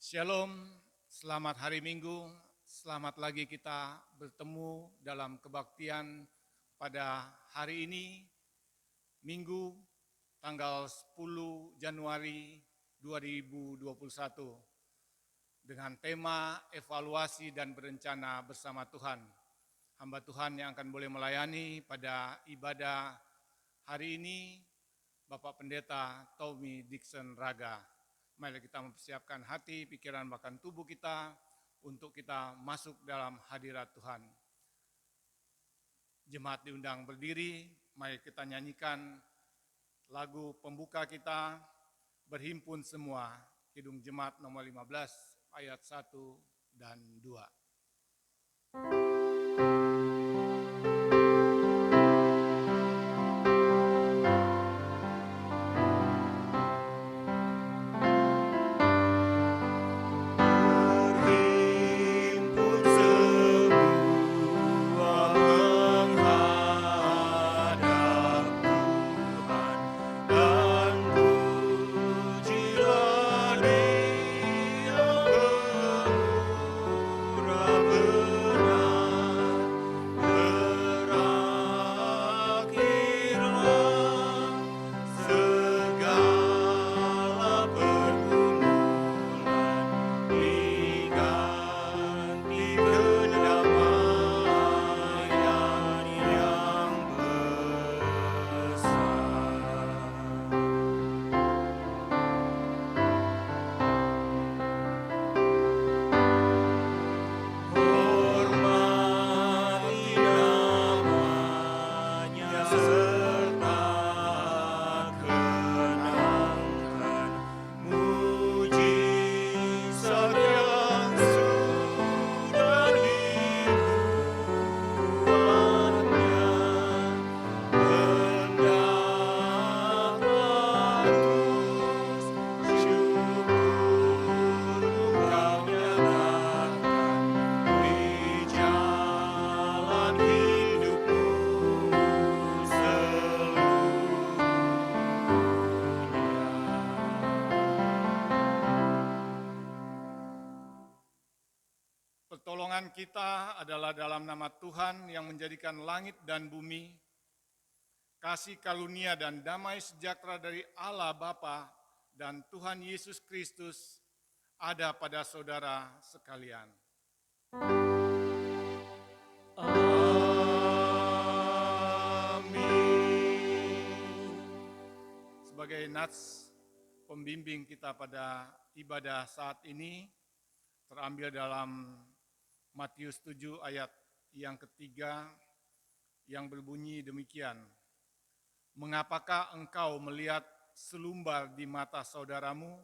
Shalom, selamat hari Minggu, selamat lagi kita bertemu dalam kebaktian pada hari ini, Minggu, tanggal 10 Januari 2021, dengan tema evaluasi dan berencana bersama Tuhan. Hamba Tuhan yang akan boleh melayani pada ibadah hari ini, Bapak Pendeta Tommy Dixon Raga. Mari kita mempersiapkan hati, pikiran, bahkan tubuh kita untuk kita masuk dalam hadirat Tuhan. Jemaat diundang berdiri, mari kita nyanyikan lagu pembuka kita, Berhimpun Semua, Kidung Jemaat nomor 15, ayat 1 dan 2. Pertolongan kita adalah dalam nama Tuhan yang menjadikan langit dan bumi, kasih karunia dan damai sejahtera dari Allah Bapa dan Tuhan Yesus Kristus ada pada saudara sekalian. Amin. Sebagai nats pembimbing kita pada ibadah saat ini, terambil dalam Matius 7 ayat yang ketiga yang berbunyi demikian. Mengapakah engkau melihat selumbar di mata saudaramu,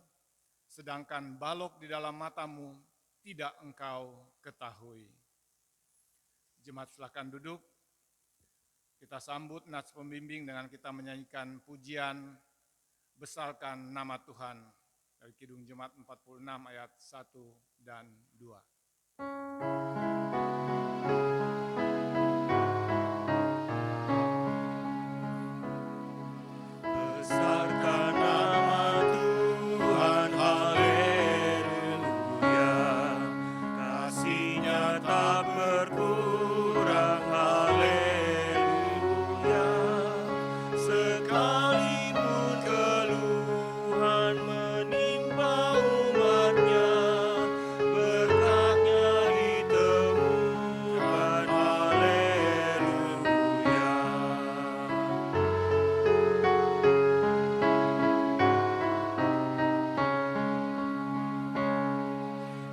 sedangkan balok di dalam matamu tidak engkau ketahui. Jemaat silakan duduk. Kita sambut nats pembimbing dengan kita menyanyikan pujian Besarkan Nama Tuhan dari Kidung Jemaat 46 ayat 1 dan 2. Besarkan nama Tuhan, haleluya. Kasih-Nya tak berkurang, haleluya. Sekalipun keluhan menimpa umat-Nya, berkat-Nya ditemukan, haleluya.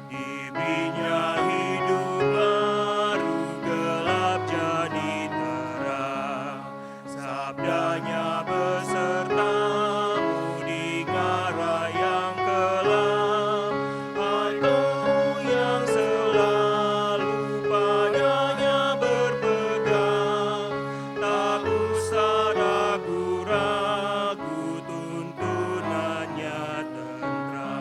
Diberi-Nya hidup baru, gelap jadi terang. Sabda-Nya besertamu di ngarai yang kelam. Hatimu yang selalu padanya berpegang, tak usah ragu-ragu, tuntunannya tentram.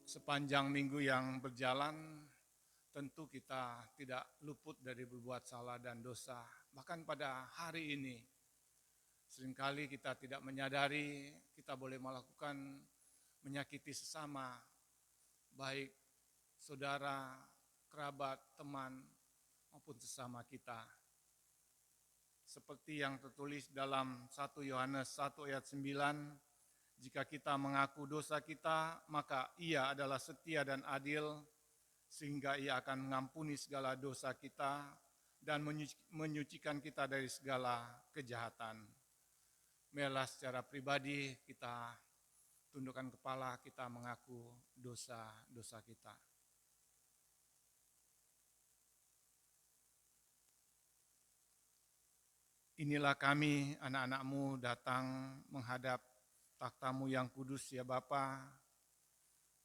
Sepanjang minggu yang berjalan, tentu kita tidak luput dari berbuat salah dan dosa. Bahkan pada hari ini, Seringkali kita tidak menyadari kita boleh melakukan menyakiti sesama, baik saudara, kerabat, teman, maupun sesama kita. Seperti yang tertulis dalam 1 Yohanes 1 ayat 9, jika kita mengaku dosa kita, maka Ia adalah setia dan adil, sehingga Ia akan mengampuni segala dosa kita dan menyucikan kita dari segala kejahatan. Marilah secara pribadi kita tundukkan kepala, kita mengaku dosa-dosa kita. Inilah kami, anak-anak-Mu, datang menghadap takhta-Mu yang kudus, ya Bapa.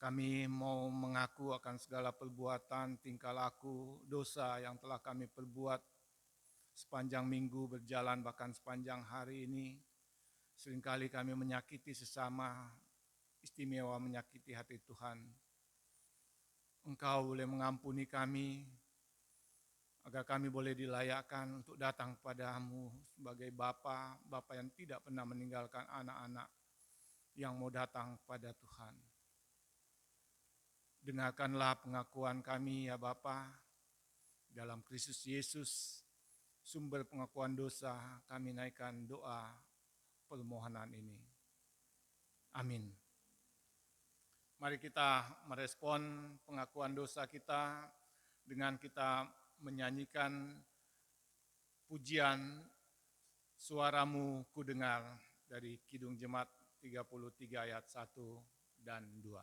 Kami mau mengaku akan segala perbuatan, tingkah laku, dosa yang telah kami perbuat sepanjang minggu berjalan, bahkan sepanjang hari ini. Seringkali kami menyakiti sesama, istimewa menyakiti hati Tuhan. Engkau boleh mengampuni kami, agar kami boleh dilayakkan untuk datang kepadamu sebagai Bapa yang tidak pernah meninggalkan anak-anak yang mau datang kepada Tuhan. Dengarkanlah pengakuan kami, ya Bapa, dalam Kristus Yesus, sumber pengakuan dosa, kami naikkan doa permohonan ini. Amin. Mari kita merespon pengakuan dosa kita dengan kita menyanyikan pujian Suaramu Ku Dengar dari Kidung Jemaat 33 ayat 1 dan 2.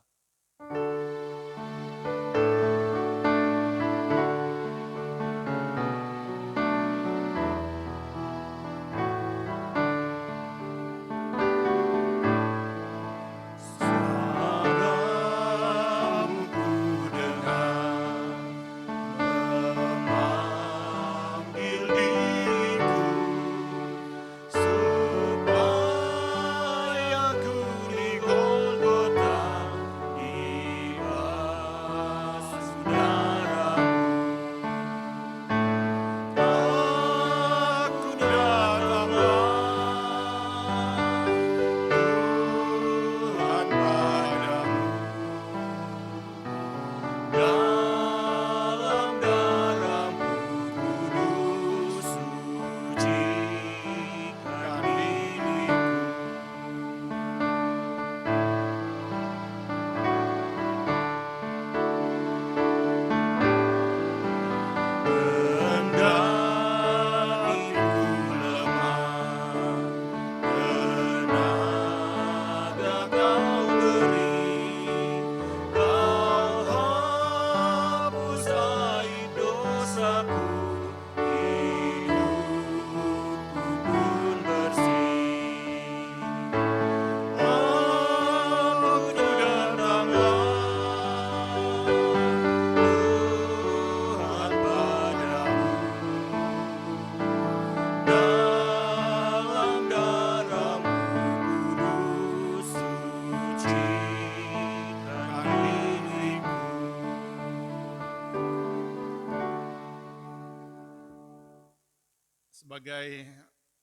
Sebagai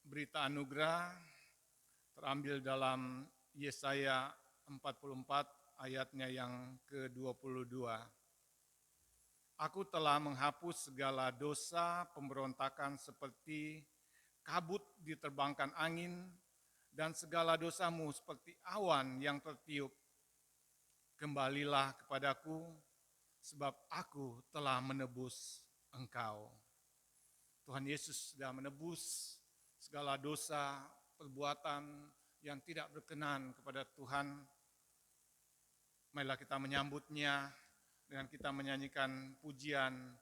berita anugerah terambil dalam Yesaya 44 ayatnya yang ke-22. Aku telah menghapus segala dosa pemberontakan seperti kabut diterbangkan angin dan segala dosamu seperti awan yang tertiup. Kembalilah kepadaku sebab aku telah menebus engkau. Tuhan Yesus sudah menebus segala dosa, perbuatan yang tidak berkenan kepada Tuhan. Marilah kita menyambutnya dengan kita menyanyikan pujian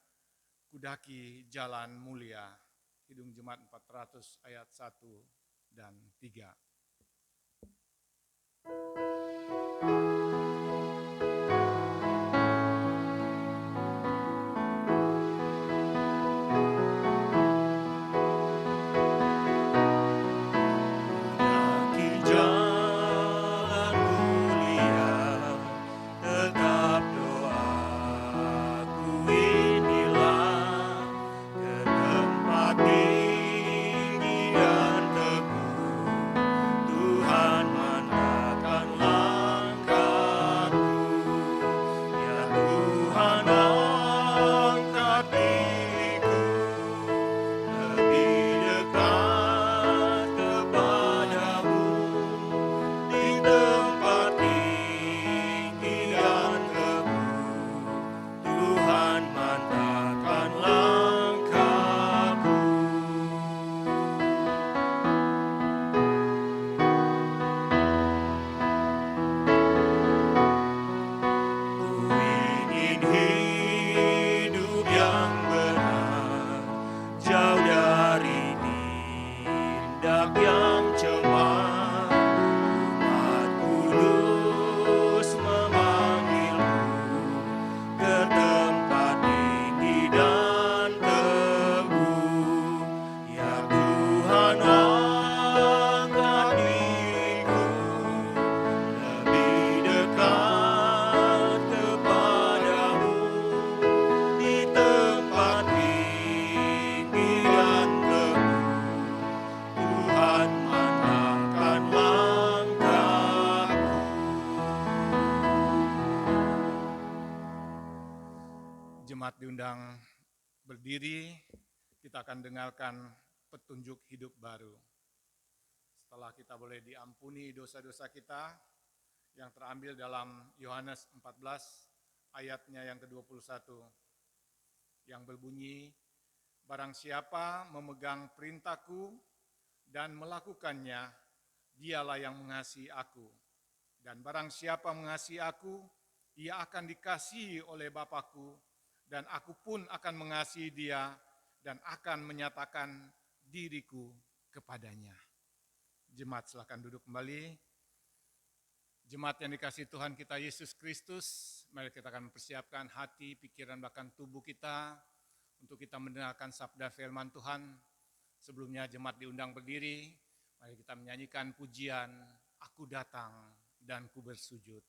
Kudaki Jalan Mulia. Kidung Jemaat 400 ayat 1 dan 3. Tinggi dan teguh diundang berdiri, kita akan dengarkan petunjuk hidup baru. Setelah kita boleh diampuni dosa-dosa kita yang terambil dalam Yohanes 14 ayatnya yang ke-21 yang berbunyi, barang siapa memegang perintahku dan melakukannya, dialah yang mengasihi aku. Dan barang siapa mengasihi aku, ia akan dikasihi oleh Bapa-Ku, dan aku pun akan mengasihi dia dan akan menyatakan diriku kepadanya. Jemaat silakan duduk kembali. Jemaat yang dikasihi Tuhan kita Yesus Kristus, mari kita akan mempersiapkan hati, pikiran, bahkan tubuh kita untuk kita mendengarkan sabda firman Tuhan. Sebelumnya jemaat diundang berdiri, mari kita menyanyikan pujian, Aku datang dan ku bersujud.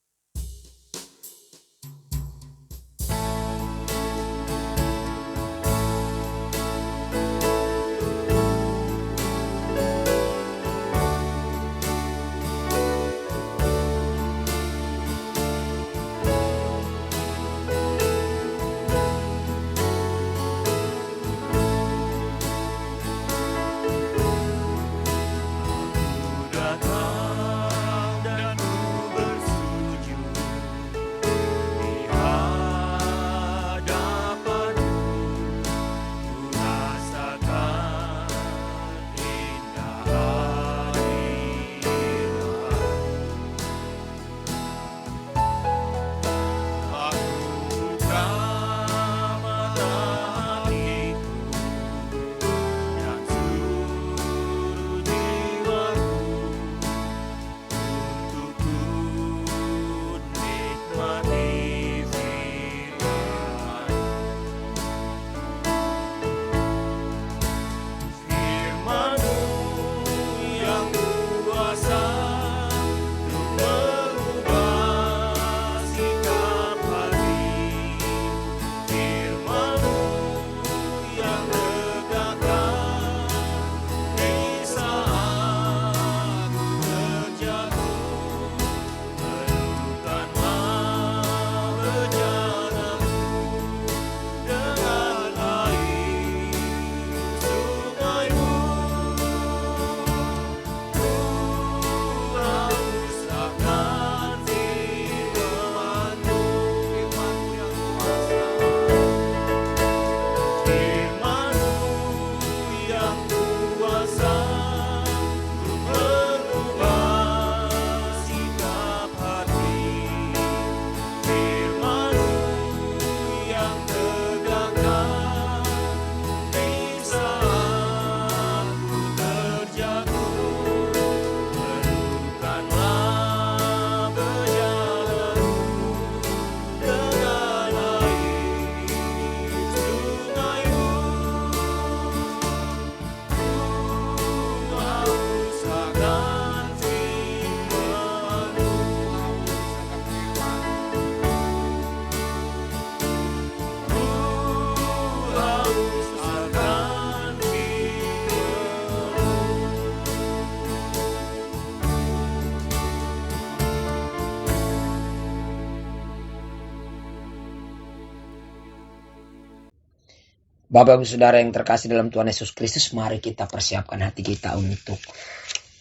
Bapak Ibu Saudara yang terkasih dalam Tuhan Yesus Kristus, mari kita persiapkan hati kita untuk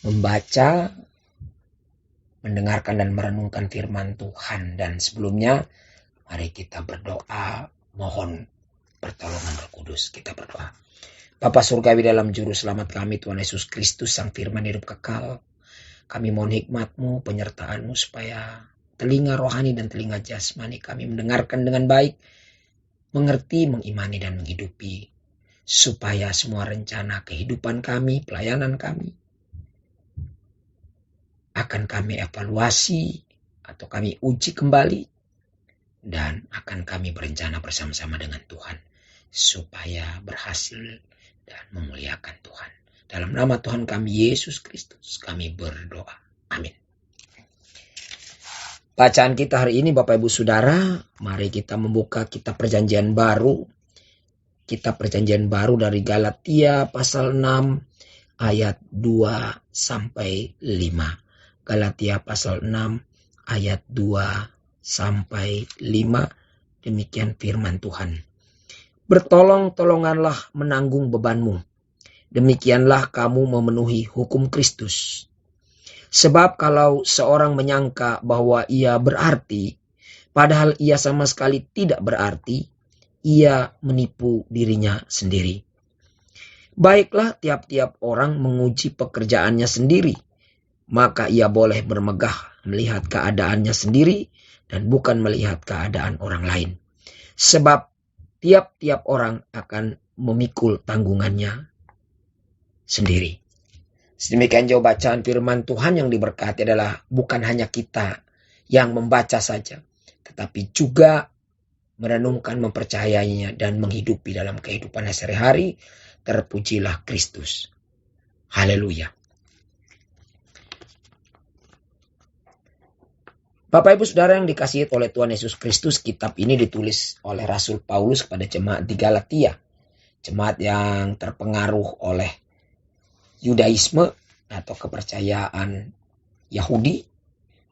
membaca, mendengarkan dan merenungkan firman Tuhan. Dan sebelumnya, mari kita berdoa, mohon pertolongan Roh Kudus. Kita berdoa. Bapa Surgawi dalam Juru Selamat kami, Tuhan Yesus Kristus, Sang Firman hidup kekal. Kami mohon hikmat-Mu, penyertaan-Mu, supaya telinga rohani dan telinga jasmani kami mendengarkan dengan baik, mengerti, mengimani, dan menghidupi, supaya semua rencana kehidupan kami, pelayanan kami, akan kami evaluasi atau kami uji kembali, dan akan kami berencana bersama-sama dengan Tuhan, supaya berhasil dan memuliakan Tuhan. Dalam nama Tuhan kami Yesus Kristus kami berdoa. Amin. Bacaan kita hari ini Bapak Ibu Saudara, mari kita membuka kitab perjanjian baru. Kitab perjanjian baru dari Galatia pasal 6 ayat 2 sampai 5. Galatia pasal 6 ayat 2 sampai 5. Demikian firman Tuhan. bertolong-tolonganlah menanggung bebanmu. Demikianlah kamu memenuhi hukum Kristus. Sebab kalau seorang menyangka bahwa ia berarti, padahal ia sama sekali tidak berarti, ia menipu dirinya sendiri. Baiklah tiap-tiap orang menguji pekerjaannya sendiri, maka ia boleh bermegah melihat keadaannya sendiri dan bukan melihat keadaan orang lain. Sebab tiap-tiap orang akan memikul tanggungannya sendiri. Sedemikian jauh bacaan firman Tuhan yang diberkati adalah bukan hanya kita yang membaca saja, tetapi juga merenungkan, mempercayainya, dan menghidupi dalam kehidupan sehari-hari. Terpujilah Kristus. Haleluya. Bapak Ibu Saudara yang dikasihi oleh Tuhan Yesus Kristus, kitab ini ditulis oleh Rasul Paulus kepada jemaat di Galatia. Jemaat yang terpengaruh oleh Yudaisme atau kepercayaan Yahudi,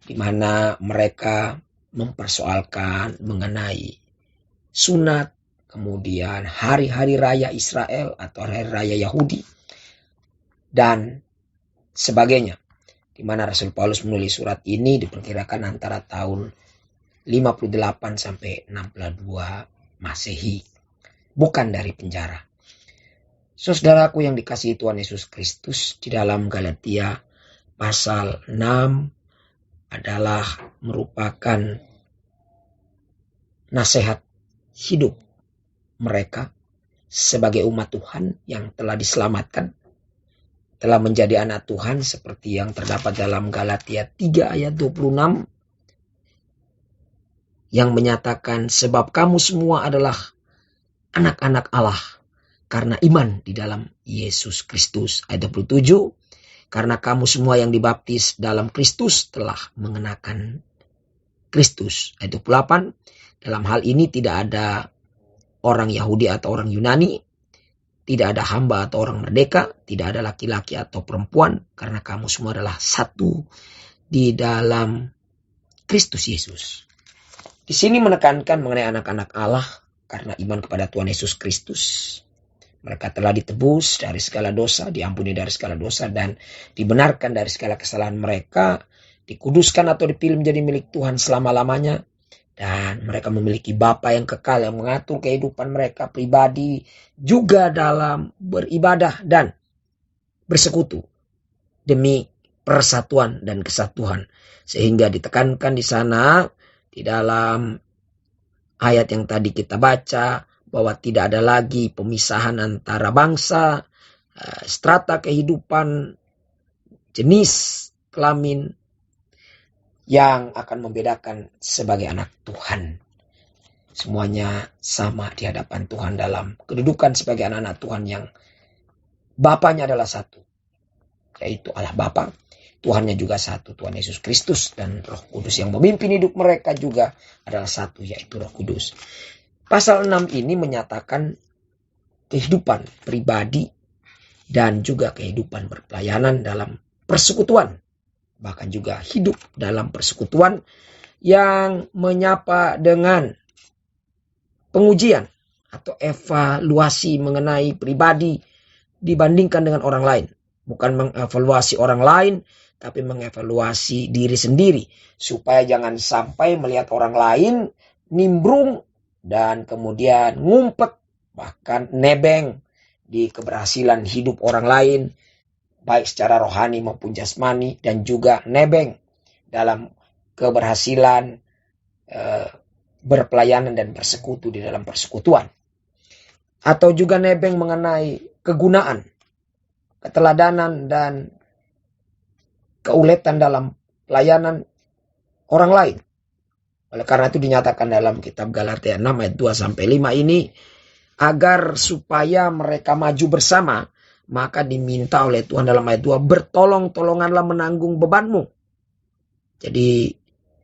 di mana mereka mempersoalkan mengenai sunat, kemudian hari-hari raya Israel atau hari raya Yahudi, dan sebagainya. Di mana Rasul Paulus menulis surat ini diperkirakan antara tahun 58 sampai 62 Masehi. Bukan dari penjara. Saudaraku yang dikasihi Tuhan Yesus Kristus, di dalam Galatia pasal 6 adalah merupakan nasihat hidup mereka sebagai umat Tuhan yang telah diselamatkan, telah menjadi anak Tuhan seperti yang terdapat dalam Galatia 3 ayat 26 yang menyatakan sebab kamu semua adalah anak-anak Allah karena iman di dalam Yesus Kristus. Ayat 27, karena kamu semua yang dibaptis dalam Kristus telah mengenakan Kristus. Ayat 28, dalam hal ini tidak ada orang Yahudi atau orang Yunani, tidak ada hamba atau orang merdeka, tidak ada laki-laki atau perempuan, karena kamu semua adalah satu di dalam Kristus Yesus. Di sini menekankan mengenai anak-anak Allah karena iman kepada Tuhan Yesus Kristus. Mereka telah ditebus dari segala dosa, diampuni dari segala dosa, dan dibenarkan dari segala kesalahan mereka, dikuduskan atau dipilih menjadi milik Tuhan selama-lamanya. Dan mereka memiliki Bapa yang kekal yang mengatur kehidupan mereka pribadi juga dalam beribadah dan bersekutu demi persatuan dan kesatuan. Sehingga ditekankan di sana di dalam ayat yang tadi kita baca bahwa tidak ada lagi pemisahan antara bangsa, strata kehidupan, jenis kelamin, yang akan membedakan sebagai anak Tuhan. Semuanya sama di hadapan Tuhan dalam kedudukan sebagai anak-anak Tuhan yang Bapanya adalah satu, yaitu Allah Bapa. Tuhannya juga satu, Tuhan Yesus Kristus, dan Roh Kudus yang memimpin hidup mereka juga adalah satu, yaitu Roh Kudus. Pasal 6 ini menyatakan kehidupan pribadi dan juga kehidupan berpelayanan dalam persekutuan. Bahkan juga hidup dalam persekutuan yang menyapa dengan pengujian atau evaluasi mengenai pribadi dibandingkan dengan orang lain. Bukan mengevaluasi orang lain, tapi mengevaluasi diri sendiri. Supaya jangan sampai melihat orang lain nimbrung dan kemudian ngumpet, bahkan nebeng di keberhasilan hidup orang lain, baik secara rohani maupun jasmani, dan juga nebeng dalam keberhasilan berpelayanan dan bersekutu di dalam persekutuan. Atau juga nebeng mengenai kegunaan, keteladanan, dan keuletan dalam pelayanan orang lain. Oleh karena itu dinyatakan dalam kitab Galatia 6 ayat 2-5 ini, agar supaya mereka maju bersama, maka diminta oleh Tuhan dalam ayat 2, bertolong-tolonganlah menanggung bebanmu. Jadi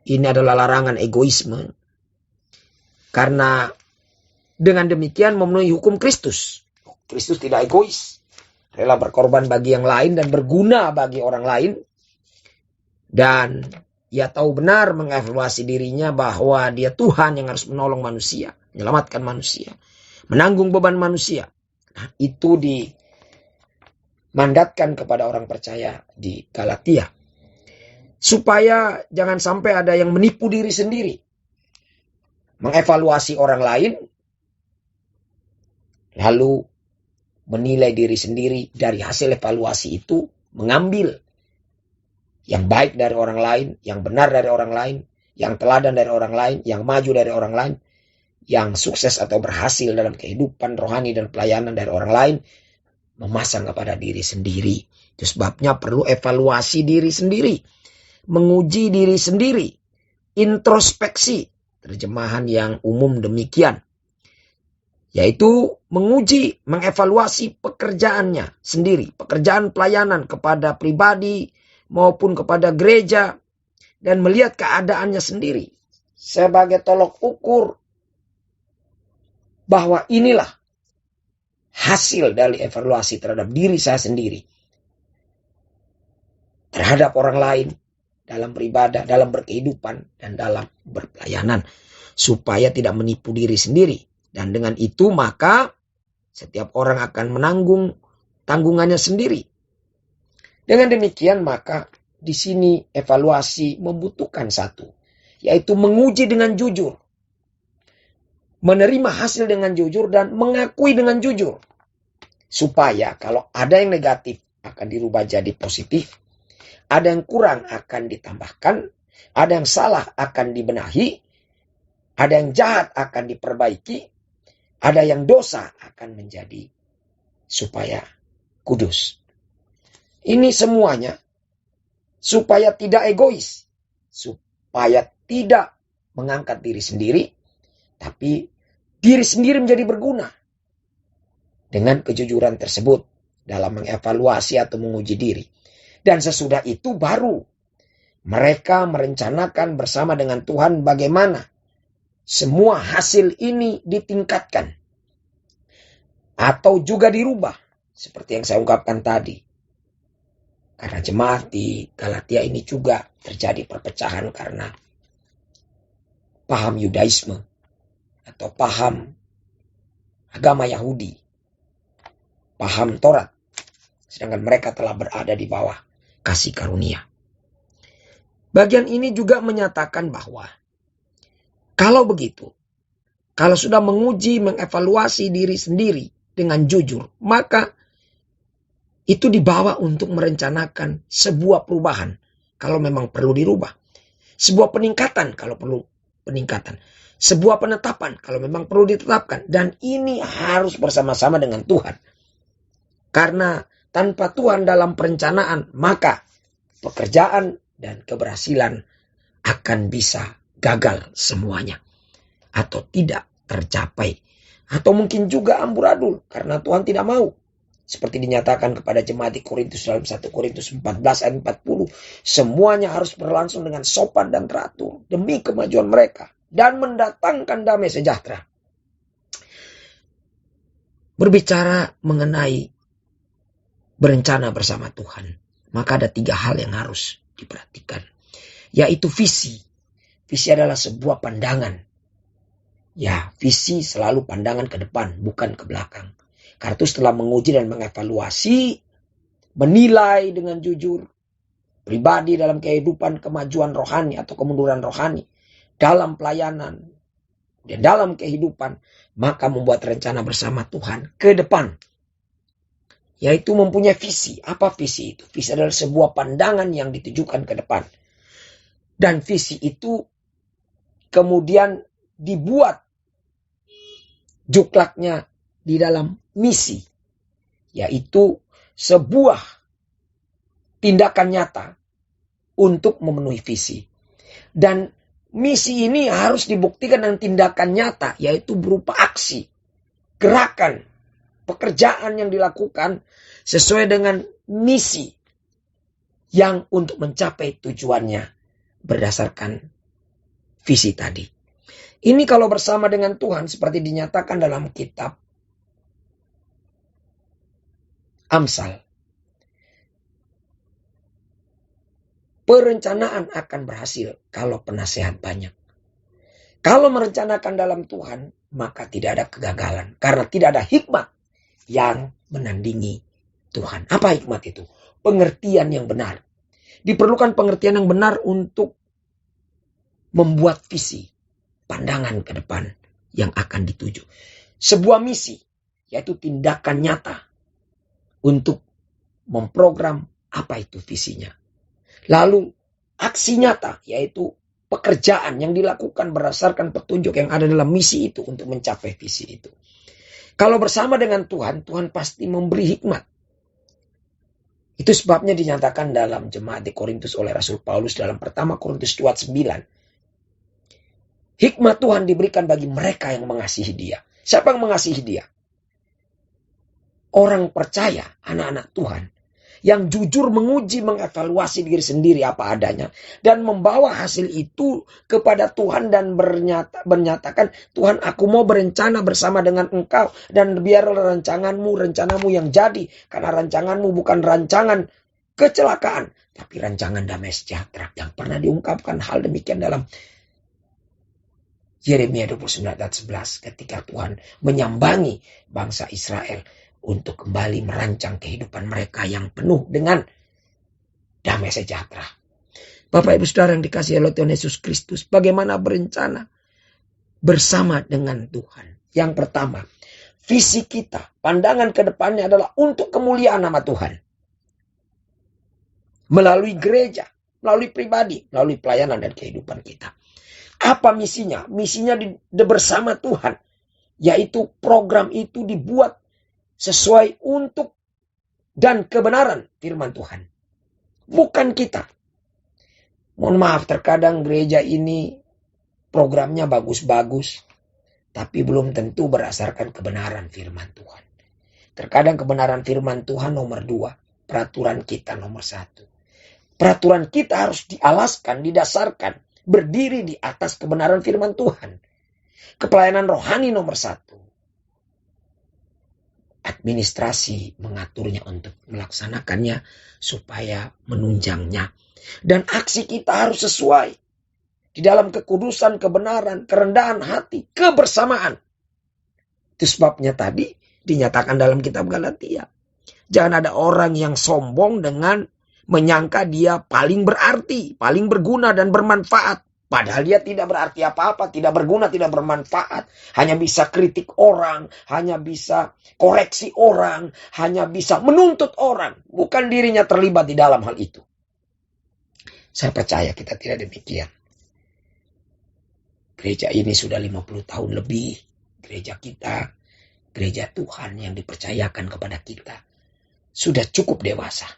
ini adalah larangan egoisme. Karena dengan demikian memenuhi hukum Kristus. Kristus tidak egois. Rela berkorban bagi yang lain dan berguna bagi orang lain. Dan ia tahu benar mengevaluasi dirinya bahwa dia Tuhan yang harus menolong manusia, menyelamatkan manusia. menanggung beban manusia. Nah, itu dimandatkan kepada orang percaya di Galatia. Supaya jangan sampai ada yang menipu diri sendiri. Mengevaluasi orang lain, lalu menilai diri sendiri dari hasil evaluasi itu, mengambil yang baik dari orang lain, yang benar dari orang lain, yang teladan dari orang lain, yang maju dari orang lain, yang sukses atau berhasil dalam kehidupan rohani dan pelayanan dari orang lain, memasang kepada diri sendiri. Itu sebabnya perlu evaluasi diri sendiri, menguji diri sendiri, introspeksi, terjemahan yang umum demikian, yaitu menguji, mengevaluasi pekerjaannya sendiri, pekerjaan pelayanan kepada pribadi maupun kepada gereja, dan melihat keadaannya sendiri sebagai tolok ukur bahwa inilah hasil dari evaluasi terhadap diri saya sendiri, terhadap orang lain, dalam beribadah, dalam berkehidupan, dan dalam berpelayanan, supaya tidak menipu diri sendiri. Dan dengan itu maka setiap orang akan menanggung tanggungannya sendiri. Dengan demikian maka di sini evaluasi membutuhkan satu, yaitu menguji dengan jujur, menerima hasil dengan jujur, dan mengakui dengan jujur. Supaya kalau ada yang negatif akan dirubah jadi positif, ada yang kurang akan ditambahkan, ada yang salah akan dibenahi, ada yang jahat akan diperbaiki, ada yang dosa akan menjadi supaya kudus. Ini semuanya supaya tidak egois, supaya tidak mengangkat diri sendiri, tapi diri sendiri menjadi berguna. Dengan kejujuran tersebut dalam mengevaluasi atau menguji diri. Dan sesudah itu baru mereka merencanakan bersama dengan Tuhan bagaimana semua hasil ini ditingkatkan atau juga dirubah. Seperti yang saya ungkapkan tadi. Karena jemaat di Galatia ini juga terjadi perpecahan karena paham Yudaisme atau paham agama Yahudi, paham Taurat, sedangkan mereka telah berada di bawah kasih karunia. Bagian ini juga menyatakan bahwa kalau begitu, kalau sudah menguji, mengevaluasi diri sendiri dengan jujur, maka itu dibawa untuk merencanakan sebuah perubahan kalau memang perlu dirubah. Sebuah peningkatan kalau perlu peningkatan. Sebuah penetapan kalau memang perlu ditetapkan. Dan ini harus bersama-sama dengan Tuhan. Karena tanpa Tuhan dalam perencanaan, maka pekerjaan dan keberhasilan akan bisa gagal semuanya. Atau tidak tercapai. Atau mungkin juga amburadul karena Tuhan tidak mau. Seperti dinyatakan kepada jemaat di Korintus dalam 1 Korintus 14 ayat 40. Semuanya harus berlangsung dengan sopan dan teratur. Demi kemajuan mereka. Dan mendatangkan damai sejahtera. Berbicara mengenai berencana bersama Tuhan. Maka ada 3 hal yang harus diperhatikan. Yaitu visi. Visi adalah sebuah pandangan. Ya, visi selalu pandangan ke depan, bukan ke belakang. Karena itu setelah menguji dan mengevaluasi, menilai dengan jujur, pribadi dalam kehidupan kemajuan rohani atau kemunduran rohani, dalam pelayanan, dan dalam kehidupan, maka membuat rencana bersama Tuhan ke depan. Yaitu mempunyai visi. Apa visi itu? Visi adalah sebuah pandangan yang ditujukan ke depan. Dan visi itu kemudian dibuat juklaknya di dalam misi, yaitu sebuah tindakan nyata untuk memenuhi visi. Dan misi ini harus dibuktikan dengan tindakan nyata, yaitu berupa aksi, gerakan, pekerjaan yang dilakukan sesuai dengan misi yang untuk mencapai tujuannya berdasarkan visi tadi. Ini kalau bersama dengan Tuhan seperti dinyatakan dalam kitab Amsal. Perencanaan akan berhasil kalau penasehat banyak. Kalau merencanakan dalam Tuhan, maka tidak ada kegagalan. Karena tidak ada hikmat yang menandingi Tuhan. Apa hikmat itu? Pengertian yang benar. Diperlukan pengertian yang benar untuk membuat visi, pandangan ke depan yang akan dituju. Sebuah misi, yaitu tindakan nyata untuk memprogram apa itu visinya. Lalu aksi nyata, yaitu pekerjaan yang dilakukan berdasarkan petunjuk yang ada dalam misi itu untuk mencapai visi itu. Kalau bersama dengan Tuhan, Tuhan pasti memberi hikmat. Itu sebabnya dinyatakan dalam jemaat di Korintus oleh Rasul Paulus dalam 1 Korintus 2:9. Hikmat Tuhan diberikan bagi mereka yang mengasihi Dia. Siapa yang mengasihi Dia? Orang percaya, anak-anak Tuhan, yang jujur menguji, mengevaluasi diri sendiri apa adanya, dan membawa hasil itu kepada Tuhan dan bernyatakan, Tuhan, aku mau berencana bersama dengan Engkau, dan biarlah rencanamu yang jadi, karena rancanganmu bukan rancangan kecelakaan, tapi rancangan damai sejahtera. Yang pernah diungkapkan hal demikian dalam Yeremia 29:11 ketika Tuhan menyambangi bangsa Israel untuk kembali merancang kehidupan mereka yang penuh dengan damai sejahtera. Bapak Ibu Saudara yang dikasihi oleh Tuhan Yesus Kristus, bagaimana berencana bersama dengan Tuhan? Yang pertama, visi kita, pandangan ke depannya adalah untuk kemuliaan nama Tuhan. Melalui gereja, melalui pribadi, melalui pelayanan dan kehidupan kita. Apa misinya? Misinya bersama Tuhan. Yaitu program itu dibuat sesuai untuk dan kebenaran firman Tuhan. Bukan kita. Mohon maaf, terkadang gereja ini programnya bagus-bagus. Tapi belum tentu berdasarkan kebenaran firman Tuhan. Terkadang kebenaran firman Tuhan nomor 2. Peraturan kita nomor 1. Peraturan kita harus dialaskan, didasarkan. Berdiri di atas kebenaran firman Tuhan. Kepelayanan rohani nomor 1. Administrasi mengaturnya untuk melaksanakannya supaya menunjangnya. Dan aksi kita harus sesuai. Di dalam kekudusan, kebenaran, kerendahan hati, kebersamaan. Itu sebabnya tadi dinyatakan dalam kitab Galatia. Jangan ada orang yang sombong dengan menyangka dia paling berarti, paling berguna dan bermanfaat. Padahal dia tidak berarti apa-apa, tidak berguna, tidak bermanfaat. Hanya bisa kritik orang, hanya bisa koreksi orang, hanya bisa menuntut orang. Bukan dirinya terlibat di dalam hal itu. Saya percaya kita tidak demikian. Gereja ini sudah 50 tahun lebih. Gereja kita, gereja Tuhan yang dipercayakan kepada kita, sudah cukup dewasa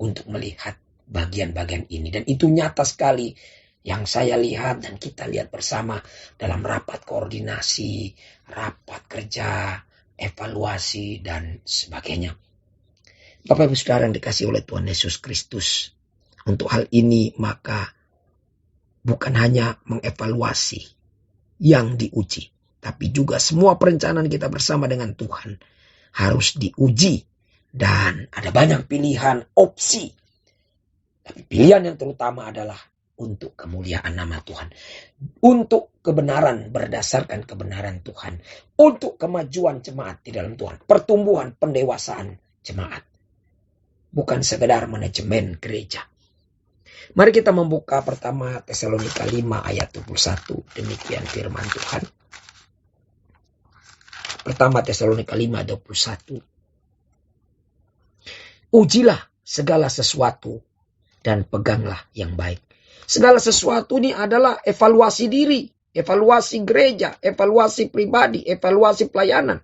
untuk melihat bagian-bagian ini. Dan itu nyata sekali yang saya lihat dan kita lihat bersama dalam rapat koordinasi, rapat kerja, evaluasi, dan sebagainya. Bapak Ibu Saudara yang dikasihi oleh Tuhan Yesus Kristus, untuk hal ini maka bukan hanya mengevaluasi yang diuji, tapi juga semua perencanaan kita bersama dengan Tuhan harus diuji. Dan ada banyak pilihan, opsi. Tapi pilihan yang terutama adalah untuk kemuliaan nama Tuhan. Untuk kebenaran berdasarkan kebenaran Tuhan. Untuk kemajuan jemaat di dalam Tuhan. Pertumbuhan, pendewasaan jemaat. Bukan sekedar manajemen gereja. Mari kita membuka pertama Tesalonika 5 ayat 21. Demikian firman Tuhan. Pertama Tesalonika 5:21. Ujilah segala sesuatu dan peganglah yang baik. Segala sesuatu ini adalah evaluasi diri, evaluasi gereja, evaluasi pribadi, evaluasi pelayanan.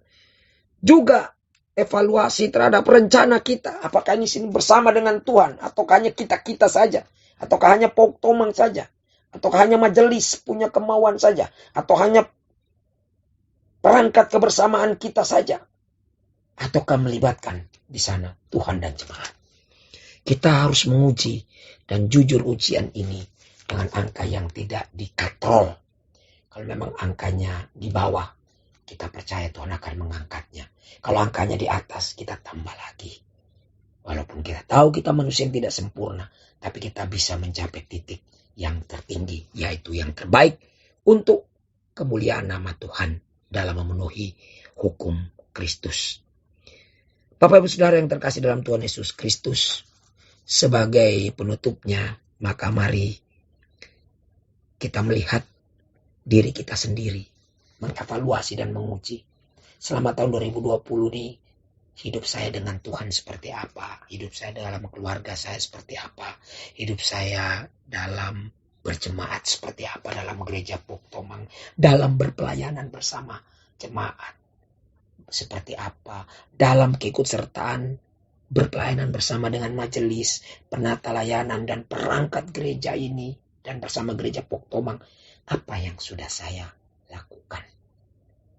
Juga evaluasi terhadap rencana kita. Apakah ini sini bersama dengan Tuhan, ataukah hanya kita saja, ataukah hanya Pok Tomang saja, ataukah hanya majelis punya kemauan saja, atau hanya perangkat kebersamaan kita saja, ataukah melibatkan di sana Tuhan dan jemaat. Kita harus menguji dan jujur ujian ini dengan angka yang tidak dikatrol. Kalau memang angkanya di bawah, kita percaya Tuhan akan mengangkatnya. Kalau angkanya di atas, kita tambah lagi. Walaupun kita tahu kita manusia yang tidak sempurna, tapi kita bisa mencapai titik yang tertinggi, yaitu yang terbaik untuk kemuliaan nama Tuhan dalam memenuhi hukum Kristus. Bapak Ibu Saudara yang terkasih dalam Tuhan Yesus Kristus, sebagai penutupnya, maka mari kita melihat diri kita sendiri, mengevaluasi dan menguji. Selama tahun 2020 ini, hidup saya dengan Tuhan seperti apa? Hidup saya dalam keluarga saya seperti apa? Hidup saya dalam berjemaat seperti apa? Dalam gereja Poktomang, dalam berpelayanan bersama jemaat seperti apa? Dalam keikutsertaan berpelayanan bersama dengan majelis, penata layanan dan perangkat gereja ini dan bersama gereja Poktomang, apa yang sudah saya lakukan?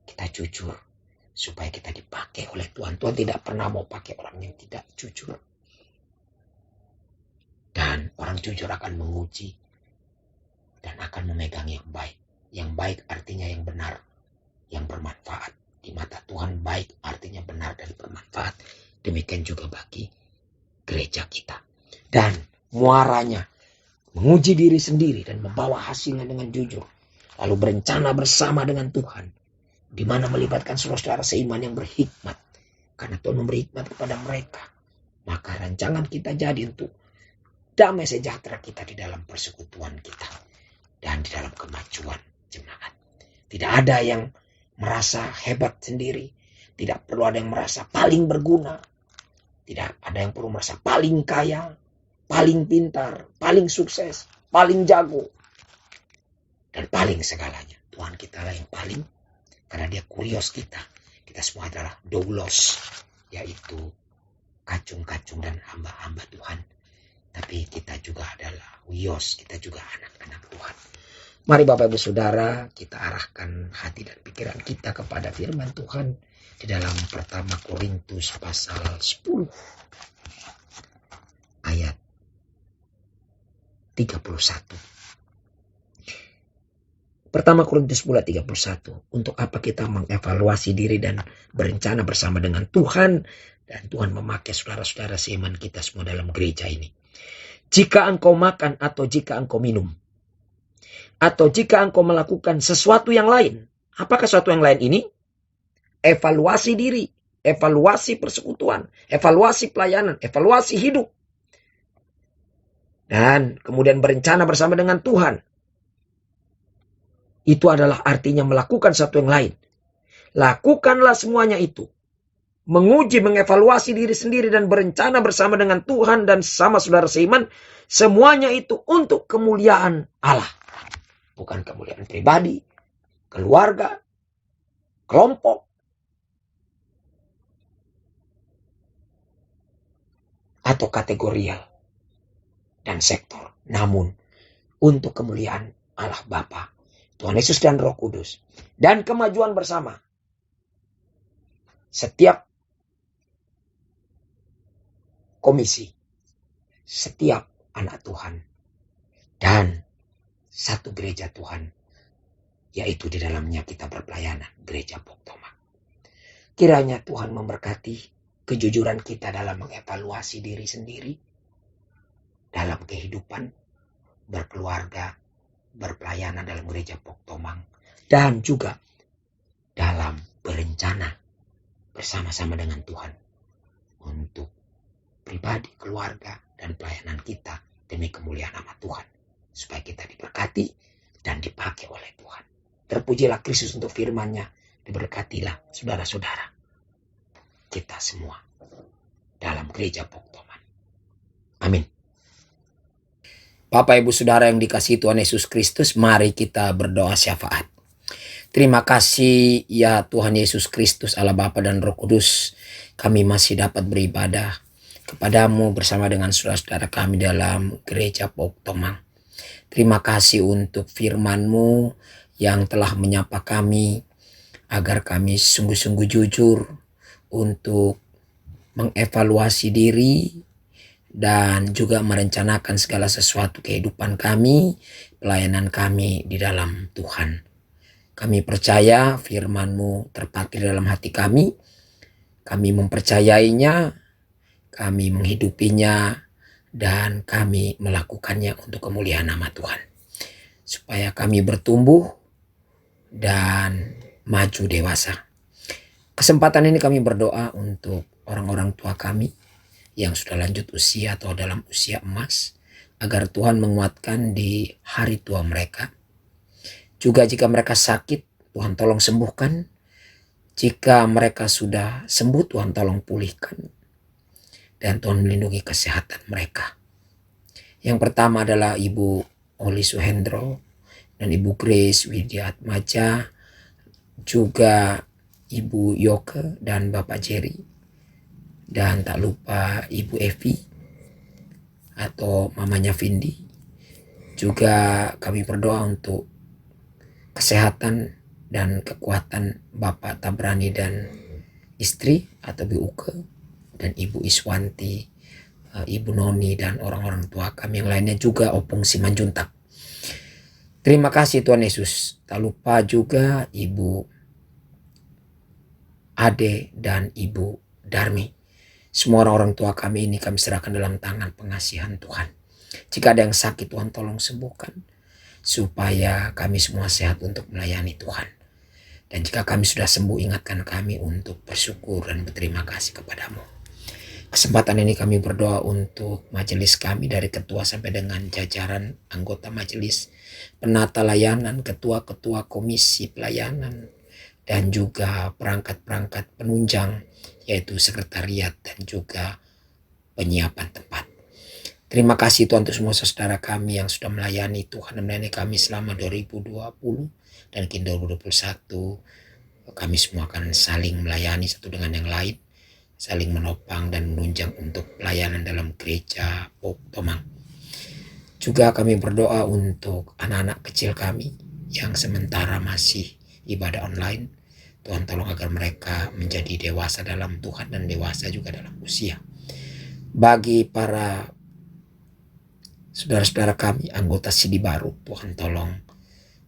Kita jujur supaya kita dipakai oleh Tuhan. Tuhan tidak pernah mau pakai orang yang tidak jujur. Dan orang jujur akan menguji dan akan memegang yang baik. Yang baik artinya yang benar, yang bermanfaat. Di mata Tuhan baik artinya benar dan bermanfaat. Demikian juga bagi gereja kita. Dan muaranya menguji diri sendiri dan membawa hasilnya dengan jujur. Lalu berencana bersama dengan Tuhan, di mana melibatkan saudara-saudara seiman yang berhikmat. Karena Tuhan memberi hikmat kepada mereka. Maka rancangan kita jadi untuk damai sejahtera kita di dalam persekutuan kita. Dan di dalam kemajuan jemaat. Tidak ada yang merasa hebat sendiri. Tidak perlu ada yang merasa paling berguna. Tidak ada yang perlu merasa paling kaya, paling pintar, paling sukses, paling jago. Dan paling segalanya. Tuhan kita lah yang paling. Karena dia kurios kita. Kita semua adalah doulos. Yaitu kacung-kacung dan hamba-hamba Tuhan. Tapi kita juga adalah wios. Kita juga anak-anak Tuhan. Mari Bapak Ibu Saudara, kita arahkan hati dan pikiran kita kepada firman Tuhan. Di dalam pertama Korintus pasal 10. Ayat 31. Pertama Korintus 10 ayat 31. Untuk apa kita mengevaluasi diri dan berencana bersama dengan Tuhan. Dan Tuhan memakai saudara-saudara seiman kita semua dalam gereja ini. Jika engkau makan atau jika engkau minum. Atau jika engkau melakukan sesuatu yang lain. Apakah sesuatu yang lain ini? Evaluasi diri. Evaluasi persekutuan. Evaluasi pelayanan. Evaluasi hidup. Dan kemudian berencana bersama dengan Tuhan. Itu adalah artinya melakukan sesuatu yang lain. Lakukanlah semuanya itu. Menguji, mengevaluasi diri sendiri dan berencana bersama dengan Tuhan dan sama saudara seiman. Semuanya itu untuk kemuliaan Allah. Bukan kemuliaan pribadi, keluarga, kelompok. Atau kategorial dan sektor. Namun untuk kemuliaan Allah Bapa, Tuhan Yesus dan Roh Kudus. Dan kemajuan bersama. Setiap komisi. Setiap anak Tuhan. Dan satu gereja Tuhan. Yaitu di dalamnya kita berpelayanan. Gereja Poktomang. Kiranya Tuhan memberkati kejujuran kita dalam mengevaluasi diri sendiri. Dalam kehidupan. Berkeluarga. Berpelayanan dalam gereja Poktomang. Dan juga dalam berencana bersama-sama dengan Tuhan. Untuk pribadi, keluarga, dan pelayanan kita. Demi kemuliaan nama Tuhan. Supaya kita diberkati dan dipakai oleh Tuhan. Terpujilah Kristus untuk firman-Nya. Diberkatilah saudara-saudara. Kita semua. Dalam gereja Poktomang. Amin. Bapak Ibu Saudara yang dikasihi Tuhan Yesus Kristus, mari kita berdoa syafaat. Terima kasih ya Tuhan Yesus Kristus, Allah Bapa dan Roh Kudus. Kami masih dapat beribadah kepadamu bersama dengan saudara-saudara kami dalam gereja Poktomang. Terima kasih untuk firman-Mu yang telah menyapa kami agar kami sungguh-sungguh jujur untuk mengevaluasi diri dan juga merencanakan segala sesuatu kehidupan kami, pelayanan kami di dalam Tuhan. Kami percaya firman-Mu terpatri dalam hati kami. Kami mempercayainya, kami menghidupinya, dan kami melakukannya untuk kemuliaan nama Tuhan. Supaya kami bertumbuh dan maju dewasa. Kesempatan ini kami berdoa untuk orang-orang tua kami yang sudah lanjut usia atau dalam usia emas, agar Tuhan menguatkan di hari tua mereka. Juga jika mereka sakit, Tuhan tolong sembuhkan. Jika mereka sudah sembuh, Tuhan tolong pulihkan. Dan Tuhan melindungi kesehatan mereka. Yang pertama adalah Ibu Oli Suhendro dan Ibu Grace Widiatmaja, juga Ibu Yoke dan Bapak Jerry. Dan tak lupa Ibu Evi atau mamanya Vindi. Juga kami berdoa untuk kesehatan dan kekuatan Bapak Tabrani dan istri atau Bu Uke, dan Ibu Iswanti, Ibu Noni, dan orang-orang tua kami yang lainnya, juga Opung Simanjuntak. Terima kasih Tuhan Yesus. Tak lupa juga Ibu Ade dan Ibu Darmi. Semua orang-orang tua kami ini kami serahkan dalam tangan pengasihan Tuhan. Jika ada yang sakit, Tuhan tolong sembuhkan, supaya kami semua sehat untuk melayani Tuhan. Dan jika kami sudah sembuh, ingatkan kami untuk bersyukur dan berterima kasih kepadamu. Kesempatan ini kami berdoa untuk majelis kami, dari ketua sampai dengan jajaran anggota majelis, penata layanan, ketua-ketua komisi pelayanan, dan juga perangkat-perangkat penunjang, yaitu sekretariat dan juga penyiapan tempat. Terima kasih Tuhan untuk semua saudara kami yang sudah melayani Tuhan dan melayani kami selama 2020 dan kini 2021. Kami semua akan saling melayani satu dengan yang lain, saling menopang dan menunjang untuk pelayanan dalam gereja Pok Tomang. Juga kami berdoa untuk anak-anak kecil kami yang sementara masih ibadah online. Tuhan tolong agar mereka menjadi dewasa dalam Tuhan dan dewasa juga dalam usia. Bagi para saudara-saudara kami, anggota Sidi Baru, Tuhan tolong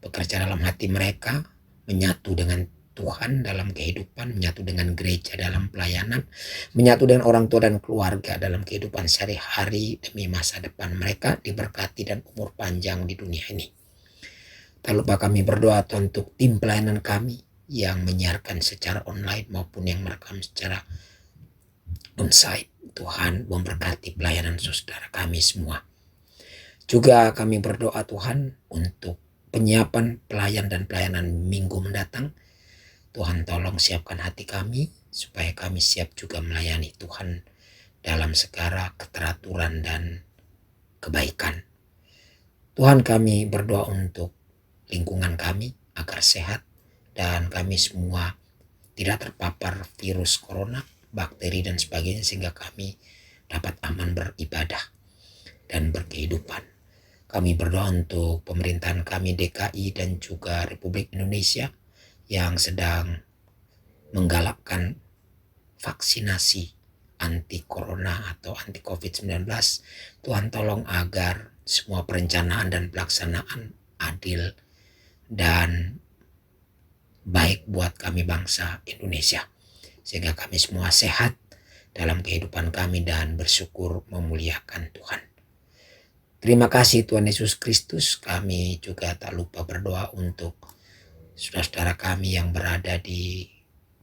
bekerja dalam hati mereka, menyatu dengan Tuhan dalam kehidupan, menyatu dengan gereja dalam pelayanan, menyatu dengan orang tua dan keluarga dalam kehidupan sehari-hari demi masa depan mereka diberkati dan umur panjang di dunia ini. Tak lupa kami berdoa Tuhan untuk tim pelayanan kami yang menyiarkan secara online maupun yang merekam secara onsite. Tuhan memberkati pelayanan saudara kami semua. Juga kami berdoa Tuhan untuk penyiapan pelayan dan pelayanan minggu mendatang. Tuhan tolong siapkan hati kami supaya kami siap juga melayani Tuhan dalam segala keteraturan dan kebaikan. Tuhan, kami berdoa untuk lingkungan kami agar sehat dan kami semua tidak terpapar virus corona, bakteri dan sebagainya, sehingga kami dapat aman beribadah dan berkehidupan. Kami berdoa untuk pemerintahan kami DKI dan juga Republik Indonesia yang sedang menggalakkan vaksinasi anti corona atau anti COVID-19. Tuhan tolong agar semua perencanaan dan pelaksanaan adil dan baik buat kami bangsa Indonesia, sehingga kami semua sehat dalam kehidupan kami dan bersyukur memuliakan Tuhan. Terima kasih Tuhan Yesus Kristus. Kami juga tak lupa berdoa untuk saudara-saudara kami yang berada di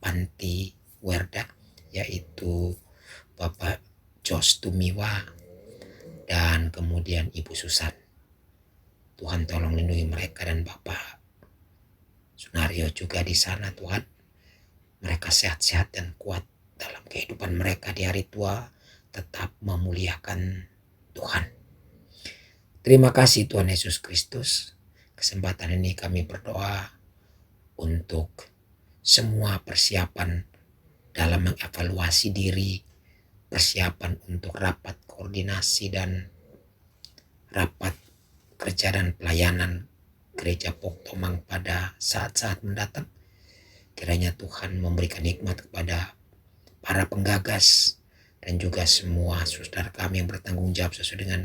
Panti Werda, yaitu Bapak Jos Tumiwa dan kemudian Ibu Susan. Tuhan tolong lindungi mereka dan Bapak Sunario juga di sana Tuhan. Mereka sehat-sehat dan kuat dalam kehidupan mereka di hari tua, tetap memuliakan Tuhan. Terima kasih Tuhan Yesus Kristus. Kesempatan ini kami berdoa untuk semua persiapan dalam mengevaluasi diri, persiapan untuk rapat koordinasi dan rapat kerja dan pelayanan Gereja Pok Tomang pada saat-saat mendatang. Kiranya Tuhan memberikan hikmat kepada para penggagas dan juga semua saudara kami yang bertanggung jawab sesuai dengan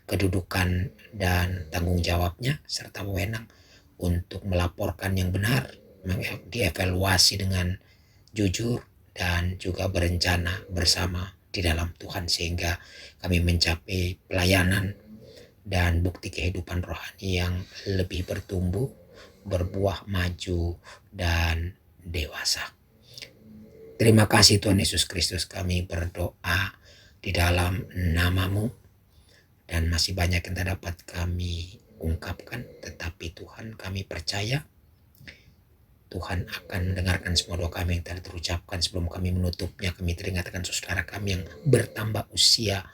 kedudukan dan tanggung jawabnya serta wewenang untuk melaporkan yang benar, dievaluasi dengan jujur dan juga berencana bersama di dalam Tuhan, sehingga kami mencapai pelayanan dan bukti kehidupan rohani yang lebih bertumbuh, berbuah maju dan dewasa. Terima kasih Tuhan Yesus Kristus, kami berdoa di dalam nama-Mu, dan masih banyak yang tak dapat kami ungkapkan, tetapi Tuhan kami percaya Tuhan akan mendengarkan semua doa kami yang telah terucapkan. Sebelum kami menutupnya, kami teringatkan saudara kami yang bertambah usia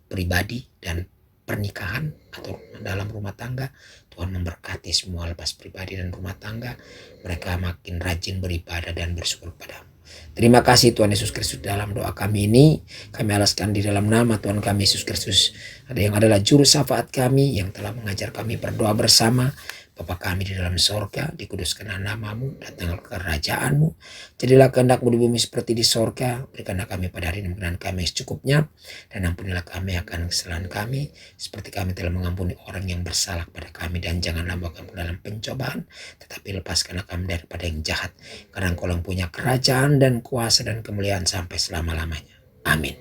pribadi dan pernikahan atau dalam rumah tangga. Tuhan memberkati semua lepas pribadi dan rumah tangga. Mereka makin rajin beribadah dan bersyukur padamu. Terima kasih Tuhan Yesus Kristus, dalam doa kami ini kami alaskan di dalam nama Tuhan kami Yesus Kristus. Ada yang adalah juru syafaat kami yang telah mengajar kami berdoa bersama. Bapa kami di dalam sorga, dikuduskanlah nama-Mu, datanglah kerajaan-Mu, jadilah kehendak-Mu di bumi seperti di sorga. Berikanlah kami pada hari ini makanan kami secukupnya, dan ampunilah kami akan kesalahan kami, seperti kami telah mengampuni orang yang bersalah kepada kami. Dan janganlah bawa kami ke dalam pencobaan, tetapi lepaskanlah kami daripada yang jahat, karena Engkau yang punya kerajaan dan kuasa dan kemuliaan sampai selama-lamanya. Amin.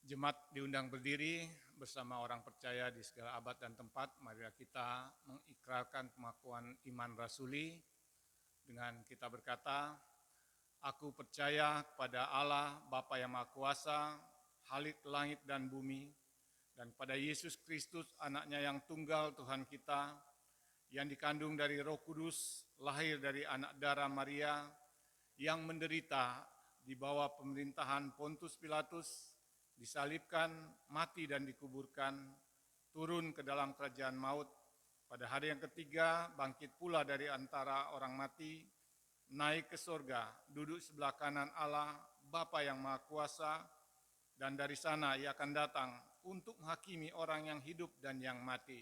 Jemaat diundang berdiri bersama orang percaya di segala abad dan tempat. Marilah kita mengikrarkan pengakuan iman rasuli dengan kita berkata, aku percaya kepada Allah Bapa yang Maha Kuasa, Khalik langit dan bumi, dan pada Yesus Kristus anaknya yang tunggal Tuhan kita, yang dikandung dari Roh Kudus, lahir dari anak darah Maria, yang menderita di bawah pemerintahan Pontius Pilatus, disalibkan, mati dan dikuburkan, turun ke dalam kerajaan maut, pada hari yang ketiga bangkit pula dari antara orang mati, naik ke surga, duduk sebelah kanan Allah, Bapa yang Maha Kuasa, dan dari sana Ia akan datang untuk menghakimi orang yang hidup dan yang mati.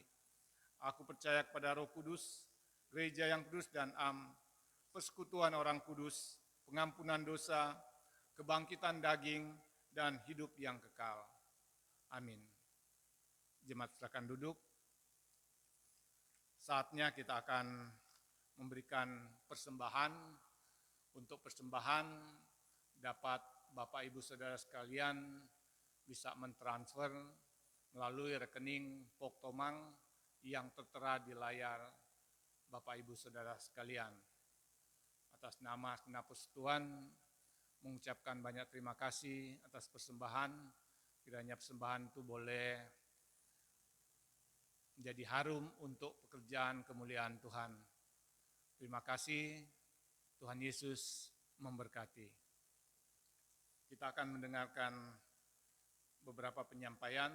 Aku percaya kepada Roh Kudus, gereja yang kudus dan am, persekutuan orang kudus, pengampunan dosa, kebangkitan daging, dan hidup yang kekal. Amin. Jemaat silakan duduk. Saatnya kita akan memberikan persembahan. Untuk persembahan dapat Bapak Ibu Saudara sekalian bisa mentransfer melalui rekening Pok Tomang yang tertera di layar Bapak Ibu Saudara sekalian. Atas nama segenap persekutuan mengucapkan banyak terima kasih atas persembahan. Kiranya persembahan itu boleh menjadi harum untuk pekerjaan kemuliaan Tuhan. Terima kasih, Tuhan Yesus memberkati. Kita akan mendengarkan beberapa penyampaian.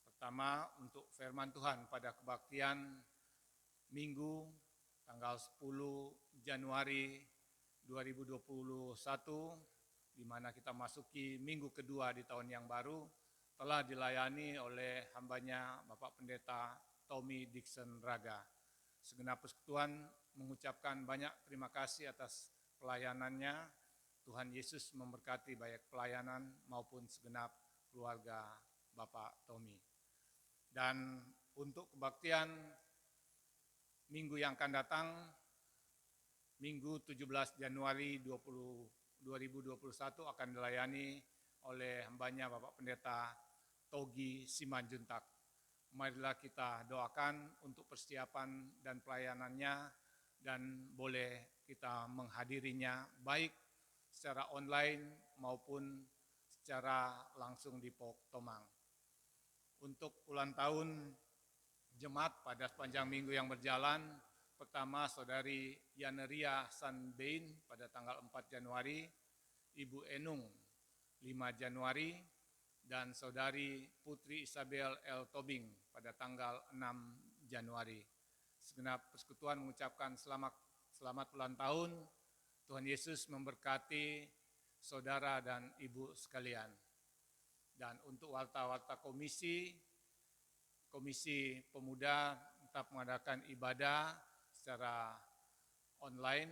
Pertama, untuk firman Tuhan pada kebaktian Minggu tanggal 10 Januari 2021, di mana kita masuki minggu kedua di tahun yang baru, telah dilayani oleh hambanya Bapak Pendeta Tommy Dixon Raga. Segenap persekutuan mengucapkan banyak terima kasih atas pelayanannya. Tuhan Yesus memberkati baik pelayanan maupun segenap keluarga Bapak Tommy. Dan untuk kebaktian minggu yang akan datang, Minggu 17 Januari 2021 akan dilayani oleh hambanya Bapak Pendeta Togi Simanjuntak. Marilah kita doakan untuk persiapan dan pelayanannya, dan boleh kita menghadirinya baik secara online maupun secara langsung di Pok Tomang. Untuk ulang tahun jemaat pada sepanjang minggu yang berjalan, pertama, Saudari Yaneria Sanbein pada tanggal 4 Januari, Ibu Enung 5 Januari, dan Saudari Putri Isabel L. Tobing pada tanggal 6 Januari. Segenap persekutuan mengucapkan selamat ulang tahun. Tuhan Yesus memberkati saudara dan ibu sekalian. Dan untuk warta-warta komisi pemuda tetap mengadakan ibadah secara online,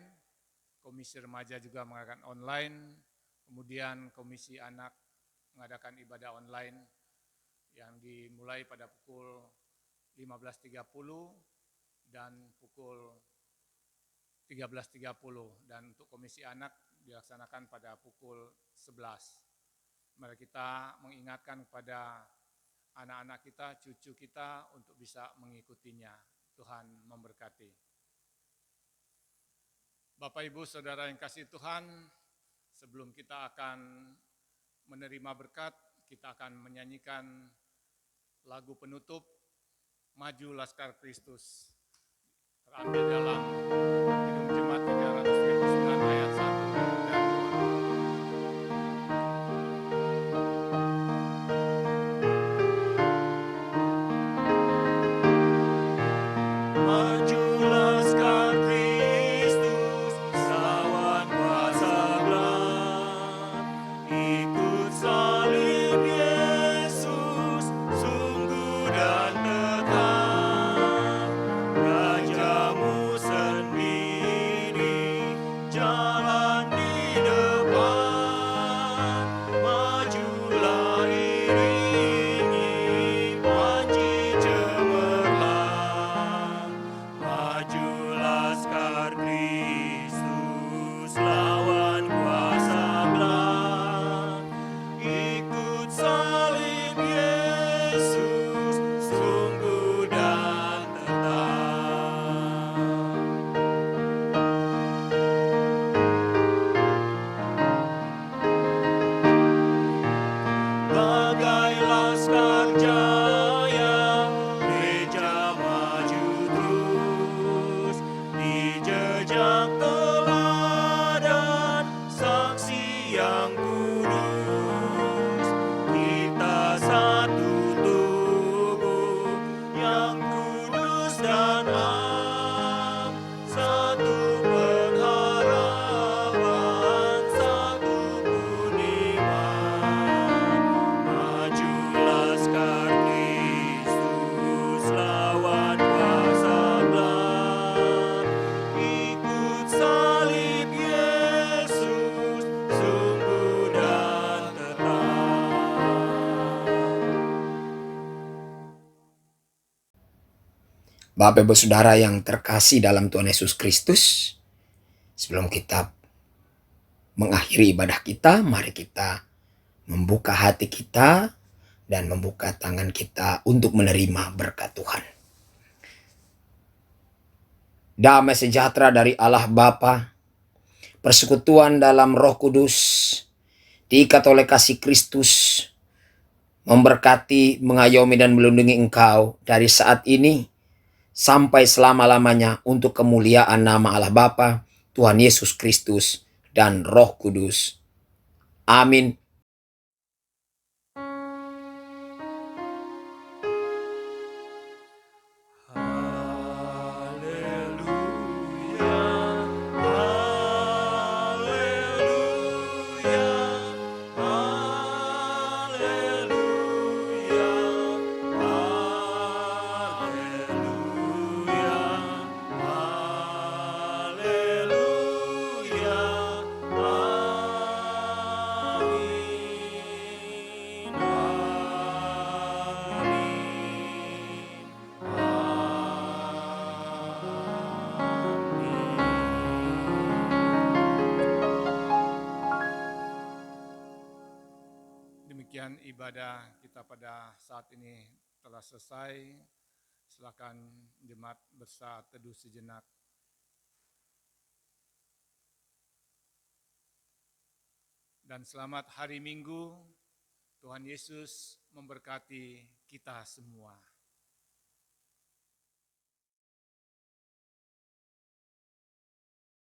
komisi remaja juga mengadakan online, kemudian komisi anak mengadakan ibadah online yang dimulai pada pukul 15.30 dan pukul 13.30, dan untuk komisi anak dilaksanakan pada pukul 11. Mari kita mengingatkan kepada anak-anak kita, cucu kita untuk bisa mengikutinya. Tuhan memberkati. Bapak, Ibu, Saudara yang kasih Tuhan, sebelum kita akan menerima berkat, kita akan menyanyikan lagu penutup, Maju Laskar Kristus, terambil dalam Kidung Jemaat 339 ayat 1 dan 2. Maju Laskar Kristus, lawan kuasa gelap. Ikut salib Yesus, sungguh dan tetap. Rajamu sendiri, jalan di depan. Majulah iringi panji cemerlang. Maju Laskar Kristus, lawan kuasa gelap. Ikut salib Yesus, sungguh dan tetap. Bagai laskar jaya, gereja maju terus di jejak teladan saksi yang kudus. Kita satu tubuh yang kudus dan am, satu pengharapan, satu iman. Maju Laskar Kristus, lawan kuasa gelap. Ikut salib Yesus, sungguh dan tetap. Bapak Ibu Saudara yang terkasih dalam Tuhan Yesus Kristus, sebelum kita mengakhiri ibadah kita, mari kita membuka hati kita dan membuka tangan kita untuk menerima berkat Tuhan. Damai sejahtera dari Allah Bapa, persekutuan dalam Roh Kudus, diikat oleh kasih Kristus, memberkati, mengayomi dan melindungi engkau dari saat ini sampai selama-lamanya untuk kemuliaan nama Allah Bapa, Tuhan Yesus Kristus, dan Roh Kudus. Amin. Haleluya, haleluya, haleluya, haleluya, haleluya, amin, amin. Demikian ibadah kita pada saat ini telah selesai. Silakan jemaat bersaat teduh sejenak. Dan selamat hari Minggu. Tuhan Yesus memberkati kita semua.